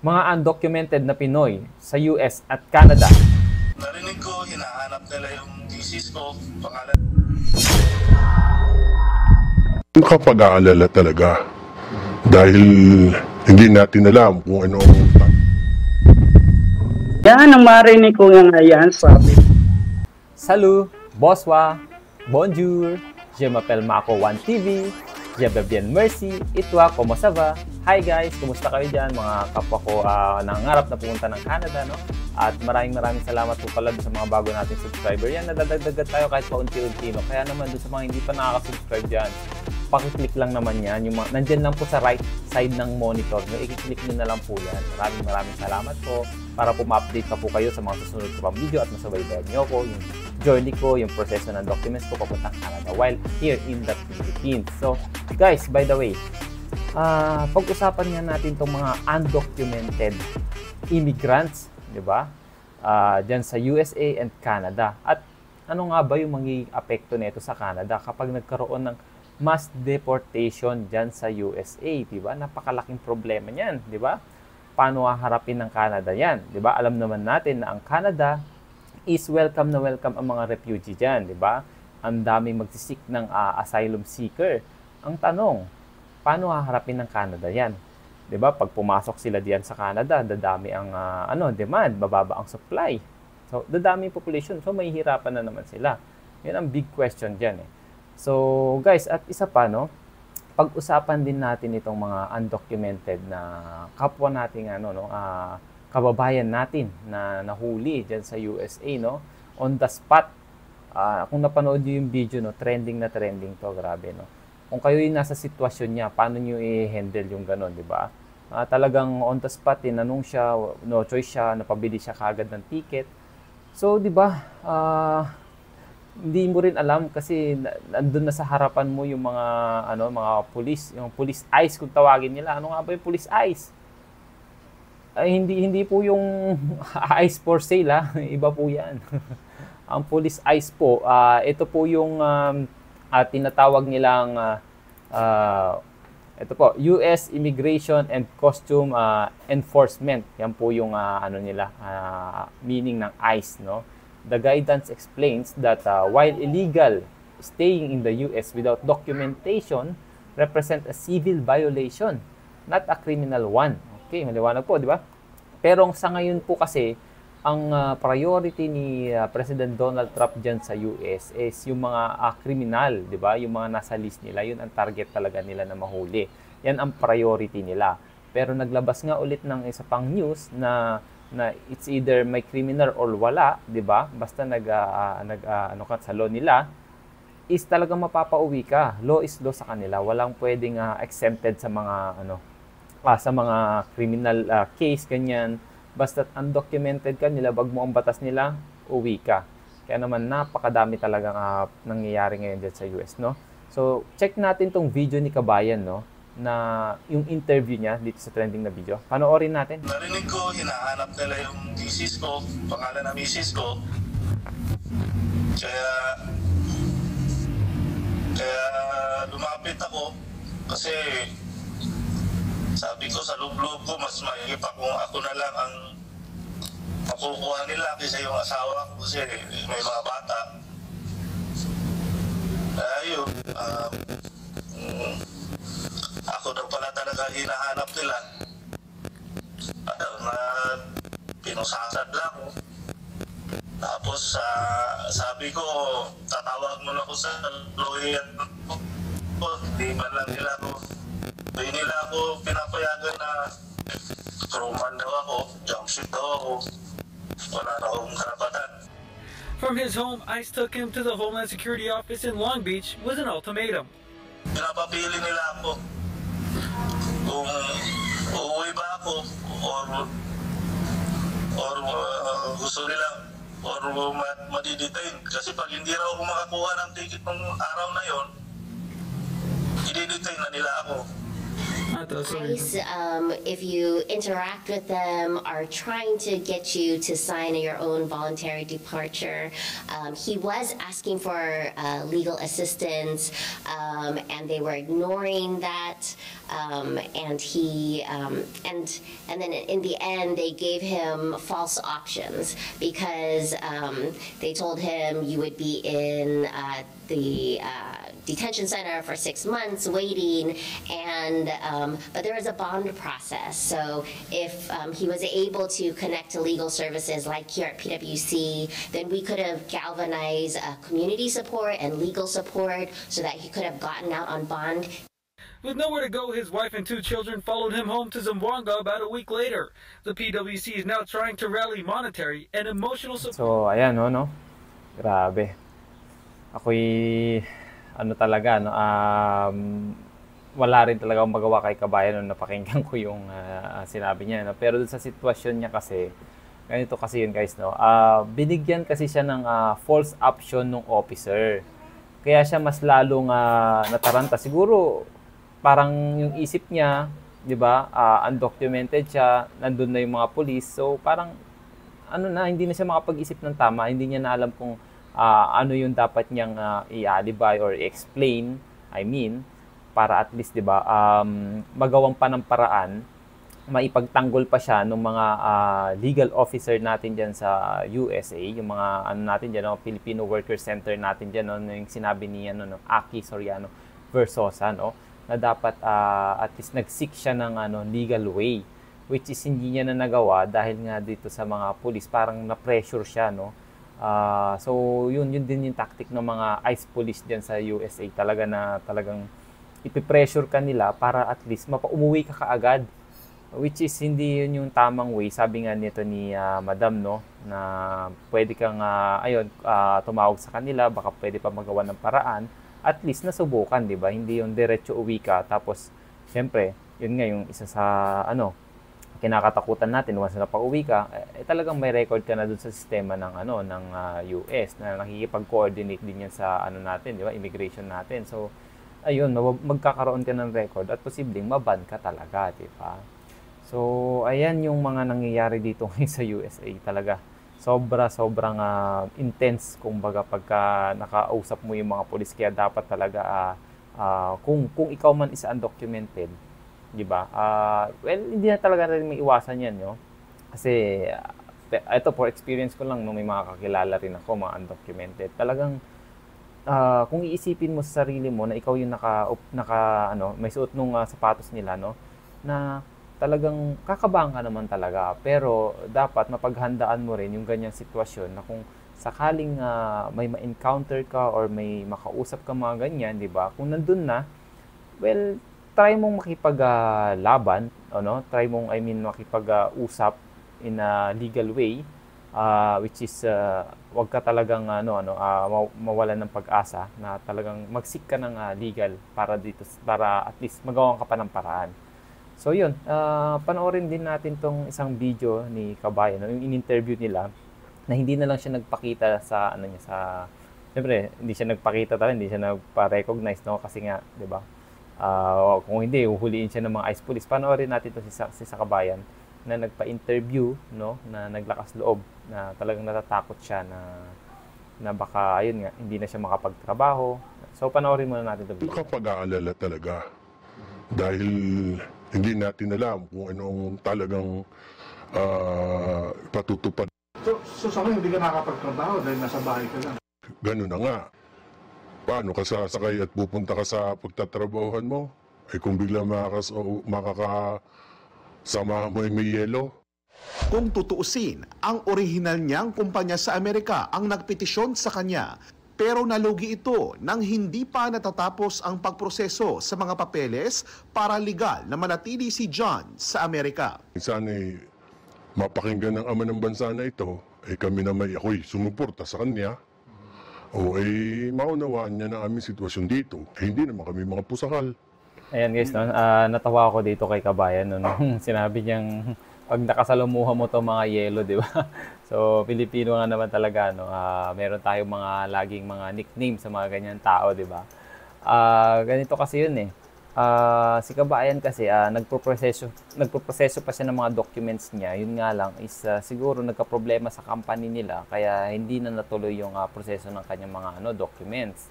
mga undocumented na Pinoy sa US at Canada. Narinig ko, hinahanap nila yung thesis ko, pangalan. Nakapag-aalala talaga dahil hindi natin alam kung ano. Yan ang marinig ko nga yan, sabi. Salut, bonsoir, bonjour, je m'appelle Mako 1TV, je vais bien merci, et toi, comment ça va? Hi guys, kumusta kayo dyan mga kapwa ko nangangarap na pumunta ng Canada, no? At maraming salamat po pala sa mga bago nating subscriber. Yan, nadadagdagan tayo kahit paunti-unti, no? Kaya naman doon sa mga hindi pa nakaka-subscribe dyan, pakiclick lang naman yan. Yung nandyan lang po sa right side ng monitor nyo, i-click nyo na lang po yan. Maraming salamat po para po ma-update pa po kayo sa mga susunod ko pang video at masabaybayan nyo ko yung journey ko, yung proseso ng documents ko papuntang Canada while here in the Philippines. So guys, by the way, pag-usapan nga natin itong mga undocumented immigrants, di ba? Dyan sa USA and Canada. At ano nga ba yung magiging apekto nito sa Canada kapag nagkaroon ng mass deportation dyan sa USA, di ba? Napakalaking problema niyan, di ba? Paano haharapin ng Canada yan, di ba? Alam naman natin na ang Canada is welcome na welcome ang mga refugee dyan, di ba? Ang daming magsisik ng asylum seeker. Ang tanong, paano haharapin ng Canada yan? 'Di ba? Pag pumasok sila diyan sa Canada, dadami ang demand, bababa ang supply. So, dadami yung population. So, mahihirapan na naman sila. 'Yan ang big question diyan eh. So, guys, at isa pa pag-usapan din natin itong mga undocumented na kapwa nating kababayan natin na nahuli diyan sa USA, no? On the spot. Kung napanood niyo yung video, no, trending na trending 'to, grabe, no. Kung kayo yung nasa sitwasyon niya, paano nyo i-handle yung gano'n, di ba? Talagang on the spot, tinanong siya, no choice siya, napabili siya kagad ng ticket. So, di ba, hindi mo rin alam kasi nandun na sa harapan mo yung mga police, yung police eyes kung tawagin nila. Ano nga ba yung police eyes? Ay, hindi po yung eyes for sale, iba po yan. Ang police eyes po, ito po yung tinatawag nilang ito po, US Immigration and Customs Enforcement. Yan po yung meaning ng ICE, no? The guidance explains that while illegal staying in the US without documentation represent a civil violation, not a criminal one. Okay, maliwanag po, di ba? Pero sa ngayon po kasi ang priority ni President Donald Trump dyan sa US is yung mga kriminal, di ba? Yung mga nasa list nila, yun ang target talaga nila na mahuli. Yan ang priority nila. Pero naglabas nga ulit ng isa pang news na it's either may criminal or wala, di ba? Basta sa law nila, is talagang mapapauwi ka. Law is law sa kanila. Walang pwedeng exempted sa mga criminal case, ganyan. Basta't undocumented ka, nilabag mo ang batas nila, uwi ka. Kaya naman napakadami talagang nangyayari ngayon dyan sa US, no? So, check natin tong video ni Kabayan, no? Na yung interview niya dito sa trending na video. Panoorin natin. Narinig ko, hinahanap nila yung thesis ko, pangalan ng misis ko. Kaya lumapit ako kasi sabi ko sa loob-loob ko, mas mahigip kung ako na lang ang makukuha nila kaysa yung asawa ko kasi may mga bata. Ayun, ako daw pala talaga hinahanap nila. Pinusasad lang. Tapos sabi ko, tatawag mo na ako sa lawyer ko. Di man lang nila ako. Hindi nila ako pinapayagan na crewman daw ako, jumpsuit daw ako. Wala na akong karapatan. From his home, ICE took him to the Homeland Security office in Long Beach with an ultimatum. Pinapapili nila ako kung uuwi ba ako or gusto nila or madidetain. Kasi pag hindi raw ako makakuha ng ticket ng araw na yon, i-detain na nila ako. ICE, if you interact with them, are trying to get you to sign your own voluntary departure. He was asking for legal assistance, and they were ignoring that. And then in the end, they gave him false options because they told him you would be in the detention center for 6 months waiting, and but there was a bond process. So if he was able to connect to legal services like here at PwC, then we could have galvanized community support and legal support so that he could have gotten out on bond. With nowhere to go, his wife and 2 children followed him home to Zamboanga about a week later. The PwC is now trying to rally monetary and emotional support. So, ayan, no? Grabe. Ako'y, talaga, no? Wala rin talaga akong magawa kay kabayan nung napakinggan ko yung sinabi niya. No? Pero dun sa sitwasyon niya kasi, ganito kasi yun guys, no? Binigyan kasi siya ng false option ng officer. Kaya siya mas lalong nataranta. Siguro, parang yung isip niya, 'di ba? Undocumented siya, nandun na yung mga police. So parang hindi na siya makapag-isip ng tama, hindi niya na alam kung ano yung dapat niyang i-alibay or i-explain, para at least 'di ba, magawang panamparaan, maipagtanggol pa siya ng mga legal officer natin diyan sa USA, yung mga natin diyan, Filipino Worker Center natin diyan, yung sinabi ni Aki Soriano Versosa, na dapat at least nag-seek siya ng legal way, which is hindi niya na nagawa dahil nga dito sa mga police, parang na-pressure siya, so yun din yung tactic ng mga ICE police diyan sa USA, talagang ipipressure ka nila para at least umuwi ka kaagad, which is hindi yun yung tamang way. Sabi nga nito ni Madam, na pwede kang tumawag sa kanila, baka pwede pa magawa ng paraan, at least nasubukan, 'di ba? Hindi yung diretso uwi ka tapos syempre, yun nga yung isa sa kinakatakutan natin once na pauwi ka, talagang may record ka na dun sa sistema ng US na nakikipag-coordinate din yan sa natin, 'di ba? Immigration natin. So ayun, magkakaroon ka ng record at posibleng maban ka talaga, 'di ba? So ayan yung mga nangyayari dito sa USA talaga. Sobrang intense kumbaga pagka nakausap mo yung mga pulis, kaya dapat talaga kung ikaw man is undocumented, 'di ba? Well, hindi na talaga rin may iwasan 'yan, Kasi ito, for experience ko lang, may mga kakilala rin ako mga undocumented. Talagang kung iisipin mo sa sarili mo na ikaw yung may suot nung sapatos nila, na talagang kakabahan ka naman talaga, pero dapat mapaghandaan mo rin yung ganyang sitwasyon na kung sakaling may ma-encounter ka or may makausap ka mga ganyan, 'di ba? Kung nandun na, well, try mong makipaglaban, try mong makipag-usap in a legal way, which is wag ka talagang mawalan ng pag-asa na talagang mag-seek ka ng legal para at least magawa ka pa ng paraan. So yun, panoorin din natin tong isang video ni Kabayan, yung in-interview nila, na hindi na lang siya nagpakita sa siyempre hindi siya nagpakita talaga, hindi siya nagpa-recognize, kasi nga, 'di ba? Kung hindi, uhuliin siya ng mga ICE police. Panoorin natin to si Kabayan na nagpa-interview, na naglakas loob, na talagang natatakot siya na baka ayun nga, hindi na siya makapagtrabaho. So panoorin muna natin to video. Nakapag-aalala talaga dahil hindi natin alam kung anong talagang patutupad. So sa hindi ka nakapagtrabaho dahil nasa bahay ka lang? Ganun na nga. Paano ka sasakay at pupunta ka sa pagtatrabahuhan mo? Kung bigla makakasama mo may yelo. Kung tutuusin, ang orihinal niyang kumpanya sa Amerika ang nagpetisyon sa kanya. Pero nalugi ito nang hindi pa natatapos ang pagproseso sa mga papeles para legal na manatili si John sa Amerika. Sana mapakinggan ng ama ng bansa na ito, kami naman ako'y sumuporta sa kanya. Maunawaan niya na aming sitwasyon dito. Hindi naman kami mga pusakal. Ayan guys, natawa ako dito kay Kabayan, nung sinabi niyang pag nakasalamuha mo to mga yelo, di ba? So, Pilipino nga naman talaga, meron tayong mga laging mga nickname sa mga ganyan tao, di ba? Ganito kasi yun Si kabayan kasi nagpo-proseso pa siya ng mga documents niya. Yun nga lang is siguro nagka-problema sa company nila kaya hindi na natuloy yung proseso ng kanyang mga documents.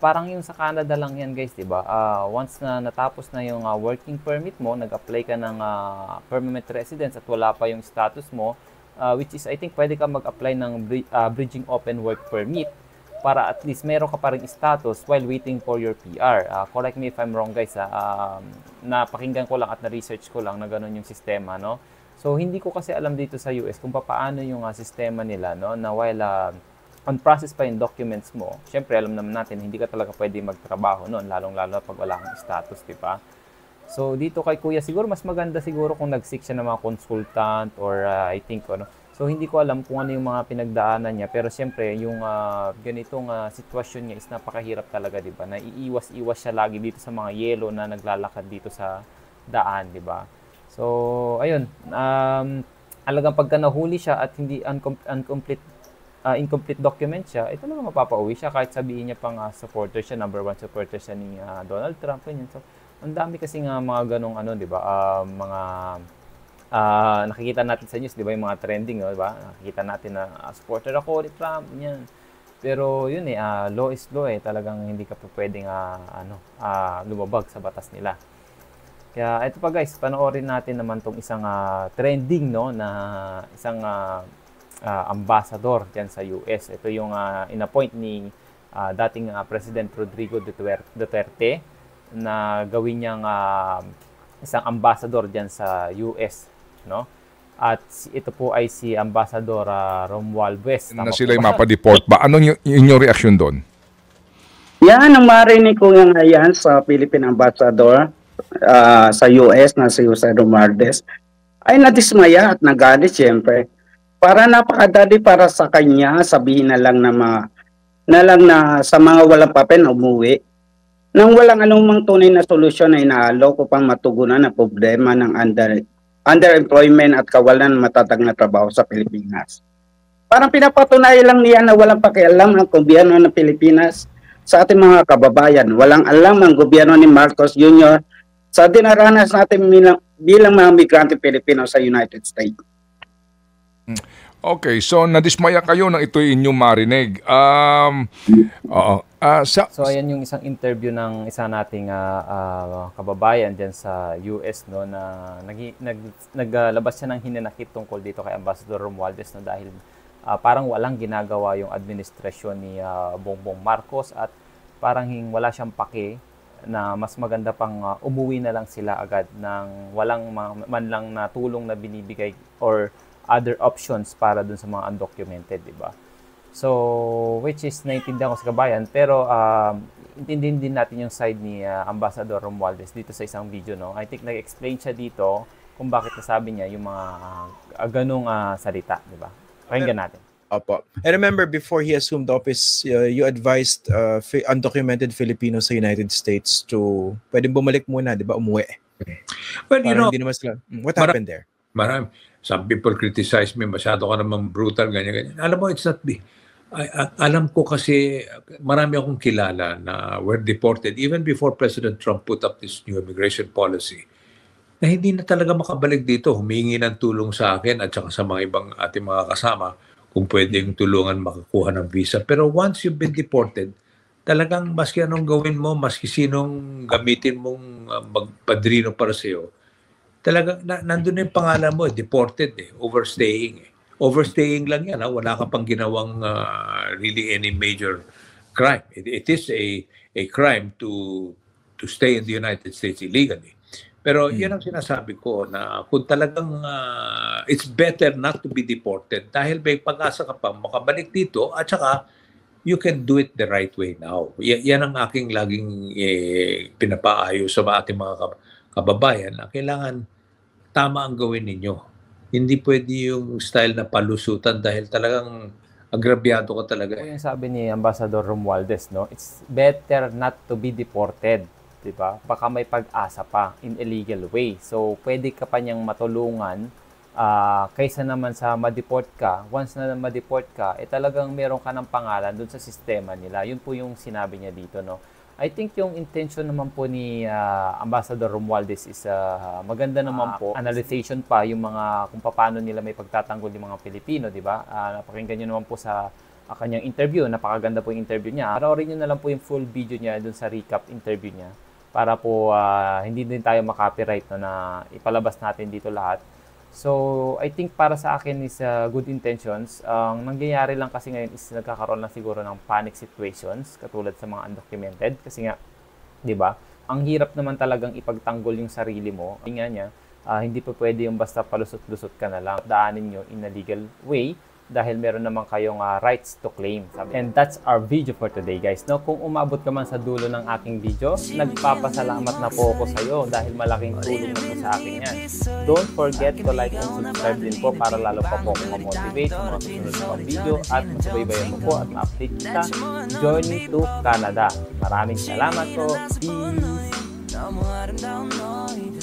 Parang yung sa Canada lang yan guys, 'di ba? Once na natapos na yung working permit mo, nag-apply ka ng permanent residence at wala pa yung status mo, which is I think pwede ka mag-apply ng bridging open work permit para at least meron ka pa ring status while waiting for your PR. Correct me if I'm wrong guys, napakinggan ko lang at na-research ko lang na ganun yung sistema, no? So hindi ko kasi alam dito sa US kung paano yung sistema nila, no, na while on process pa yung documents mo. Syempre alam naman natin hindi ka talaga pwede magtrabaho noon, lalong-lalo pag wala kang status, di ba? So dito kay Kuya siguro mas maganda siguro kung nag-seek siya ng mga consultant or I think So hindi ko alam kung ano yung mga pinagdaanan niya, pero siyempre yung ganitong sitwasyon niya is napakahirap talaga, 'di ba? Naiiwas-iwas siya lagi dito sa mga yelo na naglalakad dito sa daan, 'di ba? So ayun, alagang pagka nahuli siya at hindi incomplete document siya, talaga mapapauwi siya kahit sabihin niya pang supporter siya, number 1 supporter siya ni Donald Trump, ganyan. So ang dami kasi nga mga ganong 'di ba? Mga nakikita natin sa news, 'di ba, yung mga trending, 'di ba? Nakikita natin na supporter ako ni Trump, yan. Pero yun law is law talagang hindi ka pwedeng lumabag sa batas nila. Kaya ito pa guys, panoorin natin naman tong isang trending na isang ambassador diyan sa US. Ito yung inappoint ni dating President Rodrigo Duterte na gawin niyang isang ambassador diyan sa US, no? At ito po ay si Ambassador Romualdez. Na sila yung mapa-deport ba? Anong yung reaction doon? Yan ang marinig ko ngayon sa Philippine Ambassador sa US na si Jose Romualdez ay nadismaya at nagalit siyempre. Para napakadali para sa kanya sabihin na lang na sa mga walang papel umuwi nang walang anumang tunay na solusyon ay inaalaw upang matugunan ang problema ng underemployment at kawalan ng matatag na trabaho sa Pilipinas. Parang pinapatunayan lang niya na walang pakialam ang gobyerno ng Pilipinas sa ating mga kababayan. Walang alam ang gobyerno ni Marcos Jr. sa dinaranas natin bilang mga migrante Pilipino sa United States. Okay, so nadismaya kayo nang ito inyong marinig. So ayan yung isang interview ng isa nating kababayan diyan sa US, no, na naglabas siya ng hinanakit tungkol dito kay Ambassador Romualdez, no, dahil parang walang ginagawa yung administrasyon ni Bongbong Marcos at parang wala siyang pake na mas maganda pang umuwi na lang sila agad ng walang man lang na tulong na binibigay or other options para dun sa mga undocumented, di ba? So, which is naiintindihan ko sa kabayan, pero intindihin din natin yung side ni Ambassador Romualdez dito sa isang video, no? I think nag-explain siya dito kung bakit nasabi niya yung mga ganung salita, di ba? Pakinggan natin. Opo. I remember before he assumed office, you advised undocumented Filipinos sa United States to pwedeng bumalik muna, di ba? Umuwi. Well, you know, what happened there? Some people criticize me, masyado ka naman brutal, ganyan. Alam mo, it's not me. Alam ko kasi marami akong kilala na were deported even before President Trump put up this new immigration policy na hindi na talaga makabalik dito. Humingi ng tulong sa akin at saka sa mga ibang ating mga kasama kung pwedeng tulungan makakuha ng visa. Pero once you've been deported, talagang maski anong gawin mo, maski sinong gamitin mong magpadrino para sa'yo, talagang nandun na yung pangalan mo, deported, overstaying. Overstaying lang yan, wala ka pang ginawang really any major crime. It is a crime to stay in the United States illegally. Pero yan ang sinasabi ko na kung talagang it's better not to be deported dahil may pag-asa ka pa makabalik dito at saka you can do it the right way now. Yan ang aking laging pinapaayo sa ating mga kababayan na kailangan tama ang gawin ninyo. Hindi pwede yung style na palusutan dahil talagang agrabyado ka talaga. Yung sabi ni Ambassador Romualdez, no, it's better not to be deported, di ba? Baka may pag-asa pa in illegal way. So, pwede ka pa niyang matulungan kaysa naman sa ma-deport ka. Once na ma-deport ka, talagang meron ka ng pangalan dun sa sistema nila. Yun po yung sinabi niya dito, no. I think yung intention naman po ni Ambassador Romualdez is maganda naman po. Analyzation pa yung mga kung paano nila may pagtatanggol yung mga Pilipino, di ba? Napakinggan nyo naman po sa kanyang interview. Napakaganda po yung interview niya. Panoorin nyo na lang po yung full video niya dun sa recap interview niya para po hindi din tayo makopyright na ipalabas natin dito lahat. So, I think para sa akin is good intentions. Ang nangyayari lang kasi ngayon is nagkakaroon lang siguro ng panic situations katulad sa mga undocumented kasi nga, 'di ba? Ang hirap naman talagang ipagtanggol yung sarili mo. Nga niya, hindi pa pwede yung basta palusot-lusot ka na lang. Daanin nyo in a legal way dahil meron naman kayong rights to claim. And that's our video for today, guys. No, kung umabot ka man sa dulo ng aking video, nagpapasalamat na po ako sa iyo dahil malaking tulong na po sa akin yan. Don't forget to like and subscribe din po para lalo pa po akong ma-motivate sa mga susunod na video at masubaybayan mo po at ma-update kita Journey to Canada. Maraming salamat po. Peace!